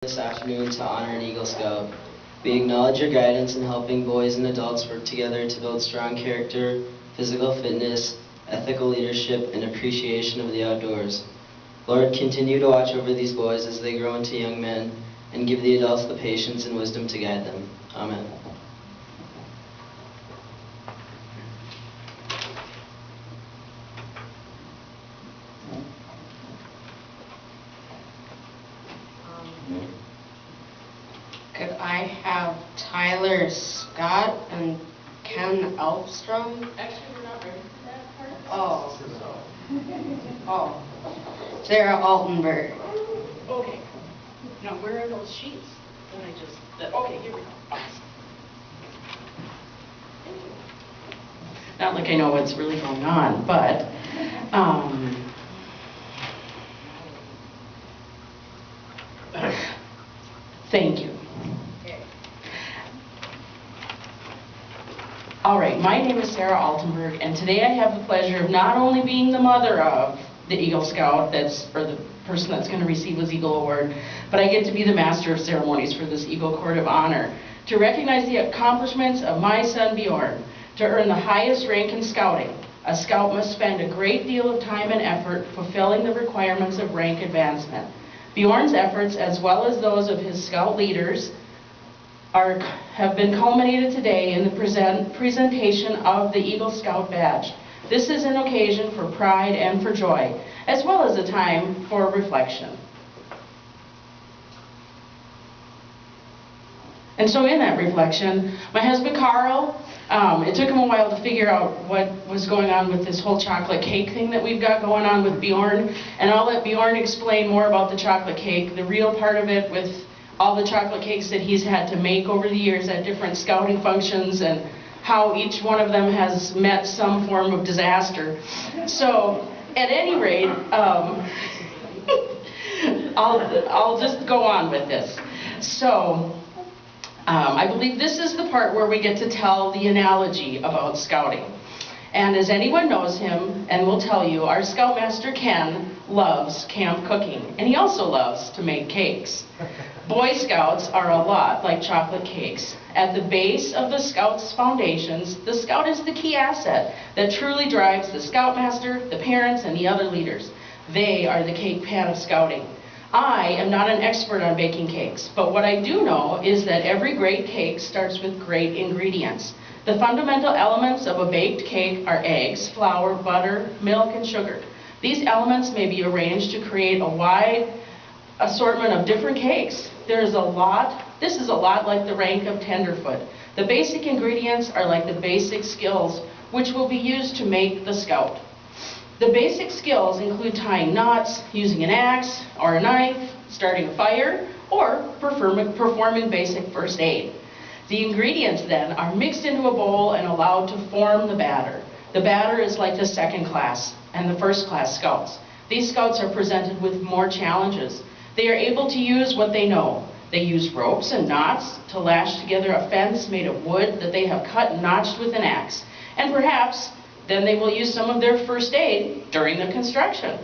This afternoon to honor an Eagle Scout. We acknowledge your guidance in helping boys and adults work together to build strong character, physical fitness, ethical leadership, and appreciation of the outdoors. Lord, continue to watch over these boys as they grow into young men, and give the adults the patience and wisdom to guide them. Amen. Could I have Tyler Scott and Ken Elfstrom? Actually, we're not ready for that part. Oh. Oh. Sarah Altenberg. Okay. Now, where are those sheets that I just, okay, here we go. Awesome. Thank you. Not like I know what's really going on, but, thank you. All right, my name is Sarah Altenberg, and today I have the pleasure of not only being the mother of the Eagle Scout, or the person that's going to receive his Eagle Award, but I get to be the master of ceremonies for this Eagle Court of Honor, to recognize the accomplishments of my son Bjorn. To earn the highest rank in scouting, a scout must spend a great deal of time and effort fulfilling the requirements of rank advancement. Bjorn's efforts, as well as those of his scout leaders, have been culminated today in the presentation of the Eagle Scout badge. This is an occasion for pride and for joy, as well as a time for reflection. And so in that reflection, my husband Carl, it took him a while to figure out what was going on with this whole chocolate cake thing that we've got going on with Bjorn, and I'll let Bjorn explain more about the chocolate cake, the real part of it, with all the chocolate cakes that he's had to make over the years at different scouting functions, and how each one of them has met some form of disaster. So, at any rate, I'll just go on with this. So, I believe this is the part where we get to tell the analogy about scouting. And as anyone knows him and will tell you, our Scoutmaster Ken loves camp cooking, and he also loves to make cakes. Boy Scouts are a lot like chocolate cakes. At the base of the Scouts' foundations, the Scout is the key asset that truly drives the Scoutmaster, the parents, and the other leaders. They are the cake pan of Scouting. I am not an expert on baking cakes, but what I do know is that every great cake starts with great ingredients. The fundamental elements of a baked cake are eggs, flour, butter, milk, and sugar. These elements may be arranged to create a wide assortment of different cakes. This is a lot like the rank of tenderfoot. The basic ingredients are like the basic skills which will be used to make the Scout. The basic skills include tying knots, using an axe or a knife, starting a fire, or performing basic first aid. The ingredients then are mixed into a bowl and allowed to form the batter. The batter is like the second class and the first class Scouts. These Scouts are presented with more challenges. They are able to use what they know. They use ropes and knots to lash together a fence made of wood that they have cut and notched with an axe. And perhaps then they will use some of their first aid during the construction.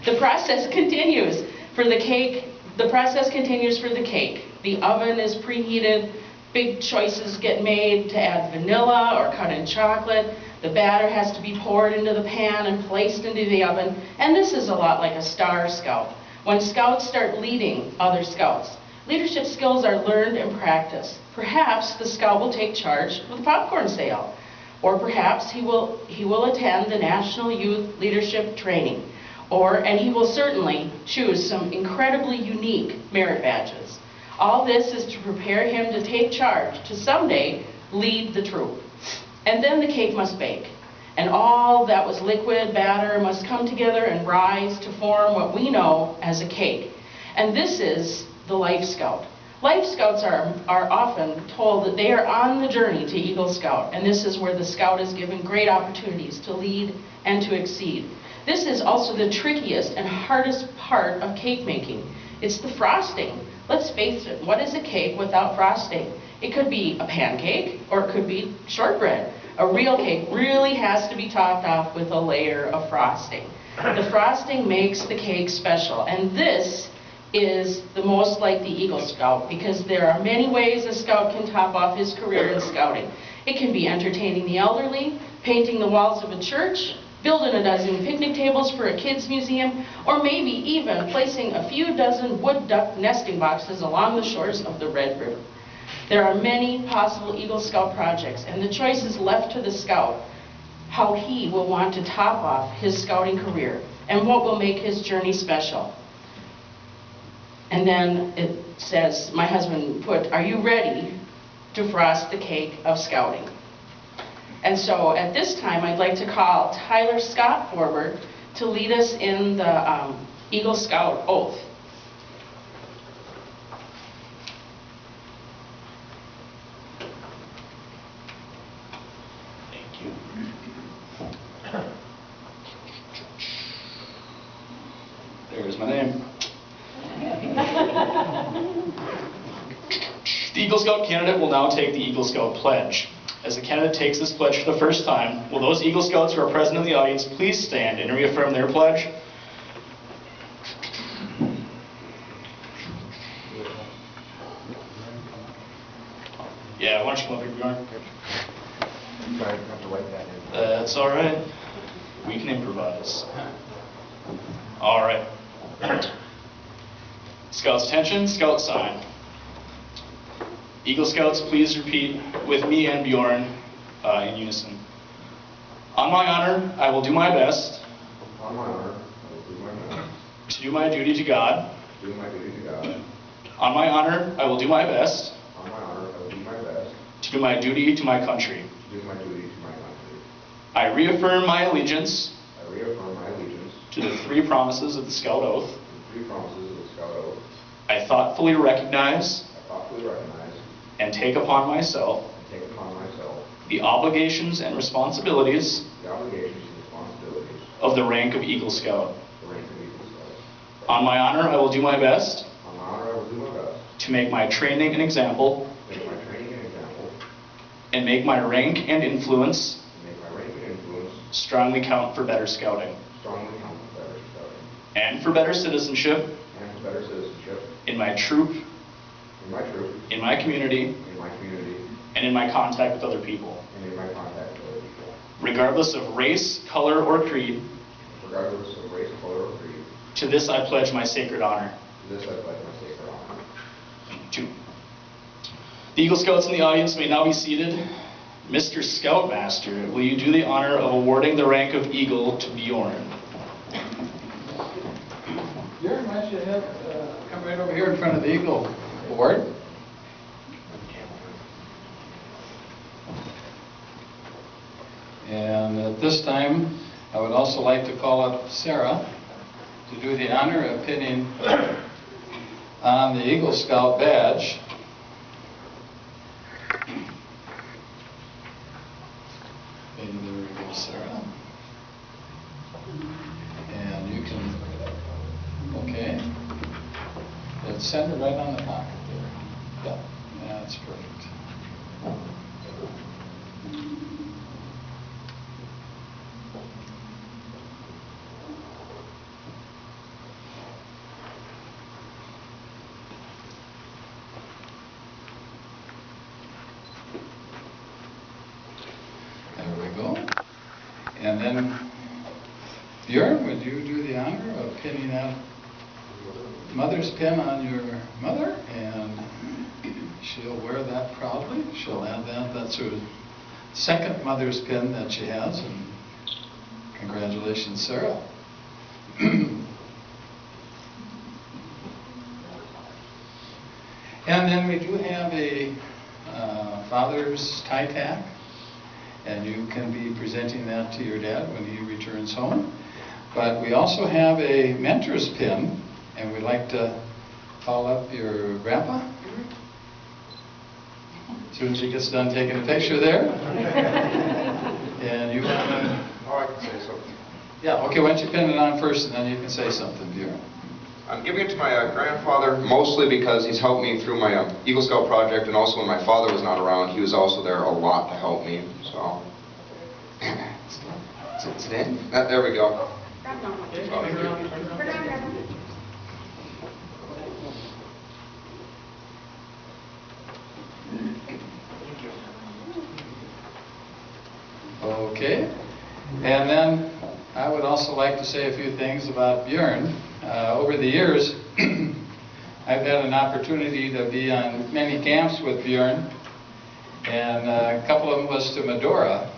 The process continues for the cake. The process continues for the cake. The oven is preheated. Big choices get made to add vanilla or cut in chocolate. The batter has to be poured into the pan and placed into the oven. And this is a lot like a Star Scout. When Scouts start leading other Scouts, leadership skills are learned and practiced. Perhaps the Scout will take charge with a popcorn sale. Or perhaps he will attend the National Youth Leadership Training. And he will certainly choose some incredibly unique merit badges. All this is to prepare him to take charge, to someday lead the troop. And then the cake must bake. And all that was liquid batter must come together and rise to form what we know as a cake. And this is the Life Scout. Life Scouts are often told that they are on the journey to Eagle Scout, and this is where the Scout is given great opportunities to lead and to exceed. This is also the trickiest and hardest part of cake making. It's the frosting. Let's face it, what is a cake without frosting? It could be a pancake, or it could be shortbread. A real cake really has to be topped off with a layer of frosting. The frosting makes the cake special, and this is the most like the Eagle Scout, because there are many ways a Scout can top off his career in Scouting. It can be entertaining the elderly, painting the walls of a church, building a dozen picnic tables for a kids' museum, or maybe even placing a few dozen wood duck nesting boxes along the shores of the Red River. There are many possible Eagle Scout projects, and the choice is left to the Scout how he will want to top off his Scouting career and what will make his journey special. And then it says, my husband put, "Are you ready to frost the cake of Scouting?" And so at this time, I'd like to call Tyler Scott forward to lead us in the Eagle Scout oath. Thank you. There's my name. The Eagle Scout candidate will now take the Eagle Scout pledge. As the candidate takes this pledge for the first time, will those Eagle Scouts who are present in the audience please stand and reaffirm their pledge? Yeah, why don't you come up here, Bjorn? That's all right. We can improvise. All right. Scouts attention, Scout sign. Eagle Scouts, please repeat with me and Bjorn in unison. On my honor, I will do my best. On my honor, I will do my best. To do my duty to God. To do my duty to God. On my honor, I will do my best. On my honor, I will do my best. To do my duty to my country. To do my duty to my country. I reaffirm my allegiance. I reaffirm my allegiance. To the three promises of the Scout Oath. To the three promises of the Scout Oath. I thoughtfully recognize. I thoughtfully recognize. And take upon myself. And take upon myself. The obligations and responsibilities. The obligations and responsibilities. Of the rank of Eagle Scout. The rank of Eagle Scout. On my honor, I will do my best. On my honor, I will do my best. To make my training an example. To make my training an example. And make my rank and influence. And make my rank and influence. Strongly count for better scouting. Strongly count for better scouting. And for better citizenship. And for better citizenship. In my troop. In my troop. In my community. In my community. And in my contact with other people. And in my contact with other people. Regardless of race, color, or creed. Regardless of race, color, or creed. To this I pledge my sacred honor. To this I pledge my sacred honor. 2. The Eagle Scouts in the audience may now be seated. Mr. Scoutmaster, will you do the honor of awarding the rank of Eagle to Bjorn? Bjorn, why don't you come right over here in front of the Eagle Award. And at this time, I would also like to call up Sarah to do the honor of pinning on the Eagle Scout badge. And there we go, Sarah. And you can, okay. It's centered right on the pocket there. Yeah, that's perfect. There we go. And then, Bjorn, would you do the honor of pinning that mother's pin on your mother? And she'll wear that proudly. She'll add that. That's her second mother's pin that she has. And congratulations, Sarah. And then we do have a father's tie tack. And you can be presenting that to your dad when he returns home. But we also have a mentor's pin, and we'd like to call up your grandpa. As soon as he gets done taking a picture there. And you want to... Oh, I can say something. Yeah, okay, why don't you pin it on first, and then you can say something, Bjorn. I'm giving it to my grandfather, mostly because he's helped me through my Eagle Scout project, and also when my father was not around, he was also there a lot to help me. So, is it in? There we go. Okay. And then I would also like to say a few things about Bjorn. Over the years, I've had an opportunity to be on many camps with Bjorn, and a couple of them was to Medora,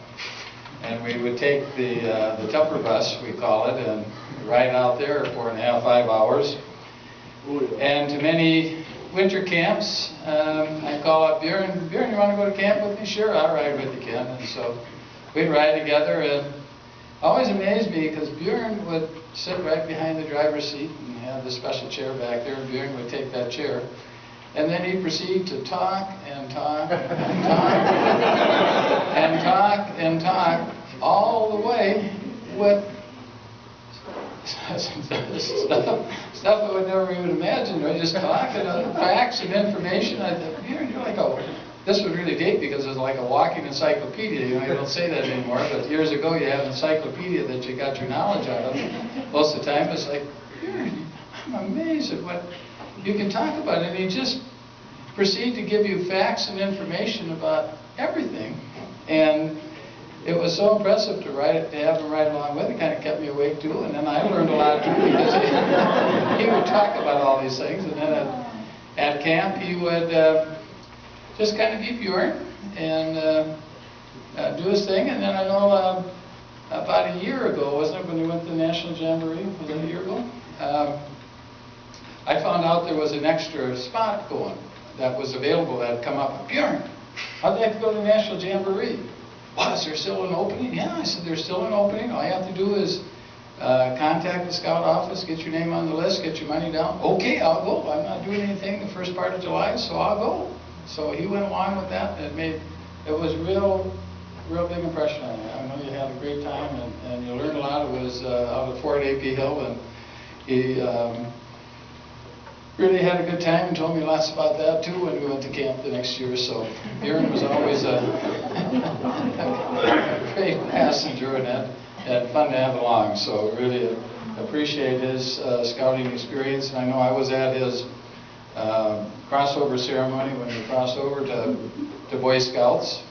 and we would take the Tupper bus, we call it, and ride out there 4.5, 5 hours. And to many winter camps, I call up Bjorn, you want to go to camp with me? Sure, I'll ride with you, Ken. And so we'd ride together, and it always amazed me because Bjorn would sit right behind the driver's seat and have the special chair back there, and Bjorn would take that chair. And then he'd proceed to talk and talk and talk and talk and talk all the way with stuff I would never even imagine. Right? Just talking facts and information. I thought, you're like this would really date because it's like a walking encyclopedia. You don't say that anymore. But years ago, you had an encyclopedia that you got your knowledge out of. Most of the time, it's like, I'm amazed at what you can talk about. And he just proceed to give you facts and information about everything. And it was so impressive to have him ride along with. It kind of kept me awake too, and then I learned a lot too because he would talk about all these things. And then at camp, he would just kind of be Bjorn and do his thing. And then I know about a year ago, wasn't it, when we went to the National Jamboree? Was it a year ago? I found out there was an extra spot going that was available that had come up. Bjorn, I'd like to go to the National Jamboree. What, is there still an opening? Yeah, I said, there's still an opening. All you have to do is contact the scout office, get your name on the list, get your money down. Okay, I'll go. I'm not doing anything the first part of July, so I'll go. So he went along with that. It was real big impression on me. I know you had a great time, and you learned a lot. It was out at Fort A.P. Hill, and he really had a good time and told me lots about that too when we went to camp the next year. So Bjorn was always a great passenger and fun to have along. So really appreciate his scouting experience. And I know I was at his crossover ceremony when we crossed over to Boy Scouts.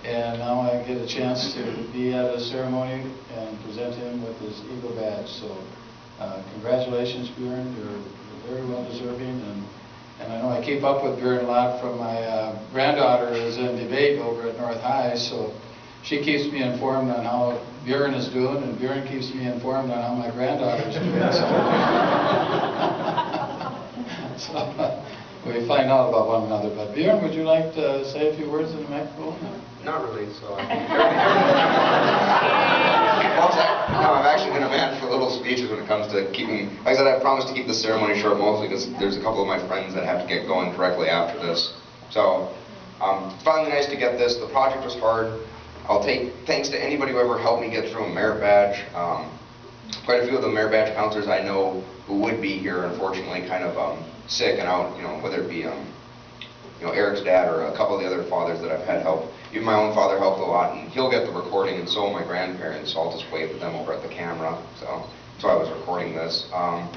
And now I get a chance to be at a ceremony and present him with his Eagle badge. So congratulations, Bjorn. You're very well deserving, and I know I keep up with Bjorn a lot from my granddaughter who's in debate over at North High, so she keeps me informed on how Bjorn is doing, and Bjorn keeps me informed on how my granddaughter is doing. So we find out about one another. But Bjorn, would you like to say a few words in the microphone? Not really, so I'm actually been a man for little speeches when it comes to keeping, like I said, I promised to keep the ceremony short mostly because there's a couple of my friends that have to get going directly after this. So, finally nice to get this. The project was hard. I'll take thanks to anybody who ever helped me get through a merit badge. Quite a few of the merit badge counselors I know who would be here, unfortunately, kind of sick and out, whether it be Eric's dad or a couple of the other fathers that I've had help. Even my own father helped a lot, and he'll get the recording, and so will my grandparents, so I'll just wave at them over at the camera. So that's why I was recording this. My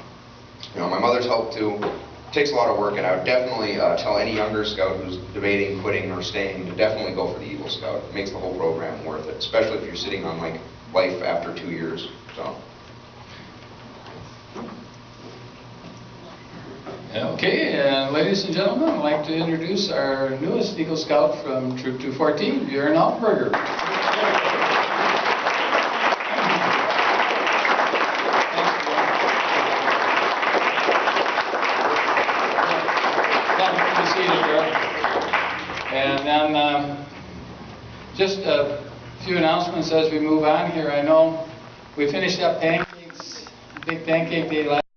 mother's helped too. It takes a lot of work, and I would definitely tell any younger scout who's debating quitting or staying to definitely go for the Eagle Scout. It makes the whole program worth it, especially if you're sitting on like life after 2 years. So. Okay, and ladies and gentlemen, I'd like to introduce our newest Eagle Scout from Troop 214, Bjorn Eagle. And then just a few announcements as we move on here. I know we finished up pancakes, big pancake day last